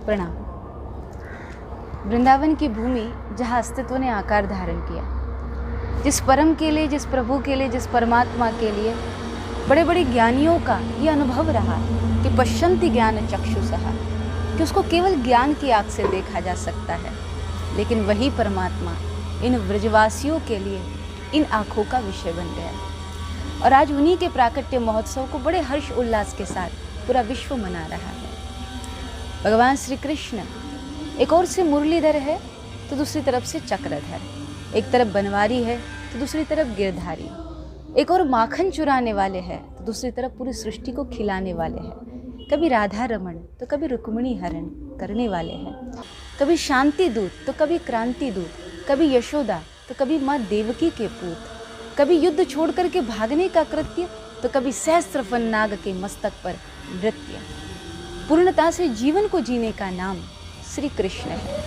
प्रणाम। वृंदावन की भूमि जहाँ अस्तित्व ने आकार धारण किया, जिस परम के लिए, जिस प्रभु के लिए, जिस परमात्मा के लिए बड़े बड़े ज्ञानियों का ये अनुभव रहा कि पश्यन्ति ज्ञान चक्षुषः, कि उसको केवल ज्ञान की आँख से देखा जा सकता है, लेकिन वही परमात्मा इन व्रजवासियों के लिए इन आँखों का विषय बन गया। और आज उन्हीं के प्राकट्य महोत्सव को बड़े हर्ष उल्लास के साथ पूरा विश्व मना रहा है। भगवान श्री कृष्ण एक ओर से मुरलीधर है तो दूसरी तरफ से चक्रधर, एक तरफ बनवारी है तो दूसरी तरफ गिरधारी, एक और माखन चुराने वाले हैं तो दूसरी तरफ पूरी सृष्टि को खिलाने वाले हैं। कभी राधा रमण तो कभी रुक्मिणी हरण करने वाले हैं, कभी शांति दूत तो कभी क्रांति दूत, कभी यशोदा तो कभी माँ देवकी के पूत, कभी युद्ध छोड़ करके भागने का कृत्य तो कभी सहस्त्रफन नाग के मस्तक पर नृत्य। पूर्णता से जीवन को जीने का नाम श्री कृष्ण है।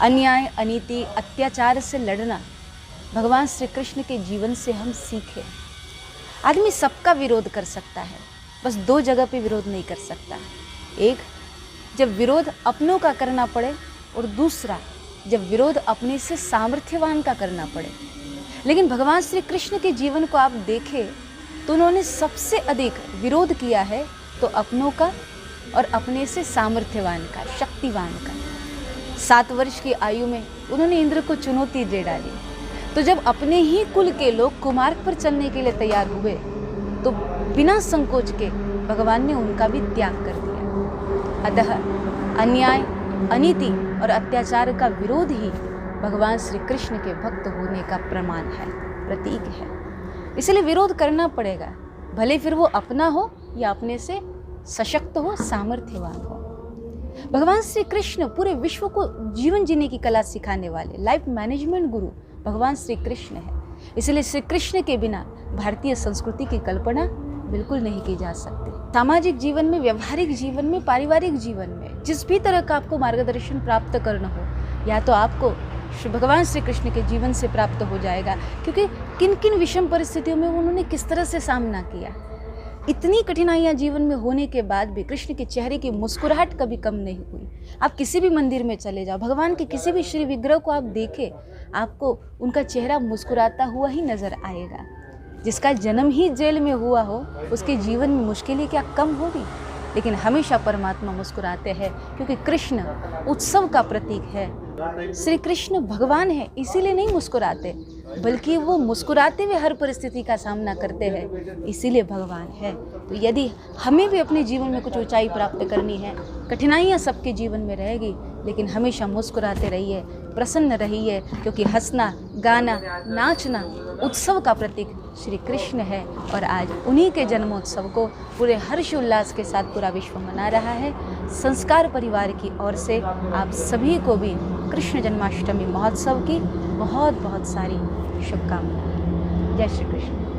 अन्याय, अनीति, अत्याचार से लड़ना भगवान श्री कृष्ण के जीवन से हम सीखें। आदमी सबका विरोध कर सकता है, बस दो जगह पे विरोध नहीं कर सकता। एक, जब विरोध अपनों का करना पड़े, और दूसरा, जब विरोध अपने से सामर्थ्यवान का करना पड़े। लेकिन भगवान श्री कृष्ण के जीवन को आप देखें तो उन्होंने सबसे अधिक विरोध किया है तो अपनों का और अपने से सामर्थ्यवान का, शक्तिवान का। 7 वर्ष की आयु में उन्होंने इंद्र को चुनौती दे डाली, तो जब अपने ही कुल के लोग कुमार्ग पर चलने के लिए तैयार हुए तो बिना संकोच के भगवान ने उनका भी त्याग कर दिया। अतः अन्याय, अनीति और अत्याचार का विरोध ही भगवान श्री कृष्ण के भक्त होने का प्रमाण है, प्रतीक है। इसलिए विरोध करना पड़ेगा, भले फिर वो अपना हो या अपने से सशक्त हो, सामर्थ्यवान हो। भगवान श्री कृष्ण पूरे विश्व को जीवन जीने की कला सिखाने वाले लाइफ मैनेजमेंट गुरु भगवान श्री कृष्ण है। इसलिए श्री कृष्ण के बिना भारतीय संस्कृति की कल्पना बिल्कुल नहीं की जा सकती। सामाजिक जीवन में, व्यवहारिक जीवन में, पारिवारिक जीवन में जिस भी तरह का आपको मार्गदर्शन प्राप्त करना हो, या तो आपको भगवान श्री कृष्ण के जीवन से प्राप्त हो जाएगा, क्योंकि किन किन विषम परिस्थितियों में उन्होंने किस तरह से सामना किया। इतनी कठिनाइयाँ जीवन में होने के बाद भी कृष्ण के चेहरे की मुस्कुराहट कभी कम नहीं हुई। आप किसी भी मंदिर में चले जाओ, भगवान के किसी भी श्री विग्रह को आप देखें, आपको उनका चेहरा मुस्कुराता हुआ ही नजर आएगा। जिसका जन्म ही जेल में हुआ हो, उसके जीवन में मुश्किलें क्या कम होगी? लेकिन हमेशा परमात्मा मुस्कुराते हैं, क्योंकि कृष्ण उत्सव का प्रतीक है। श्री कृष्ण भगवान है, इसीलिए नहीं मुस्कुराते, बल्कि वो मुस्कुराते हुए हर परिस्थिति का सामना करते हैं, इसीलिए भगवान है। तो यदि हमें भी अपने जीवन में कुछ ऊंचाई प्राप्त करनी है, कठिनाइयाँ सबके जीवन में रहेगी, लेकिन हमेशा मुस्कुराते रहिए, प्रसन्न रहिए, क्योंकि हंसना, गाना, नाचना उत्सव का प्रतीक श्री कृष्ण है। और आज उन्हीं के जन्मोत्सव को पूरे हर्ष उल्लास के साथ पूरा विश्व मना रहा है। संस्कार परिवार की ओर से आप सभी को भी कृष्ण जन्माष्टमी महोत्सव की बहुत बहुत सारी शुभकामनाएं। जय श्री कृष्ण।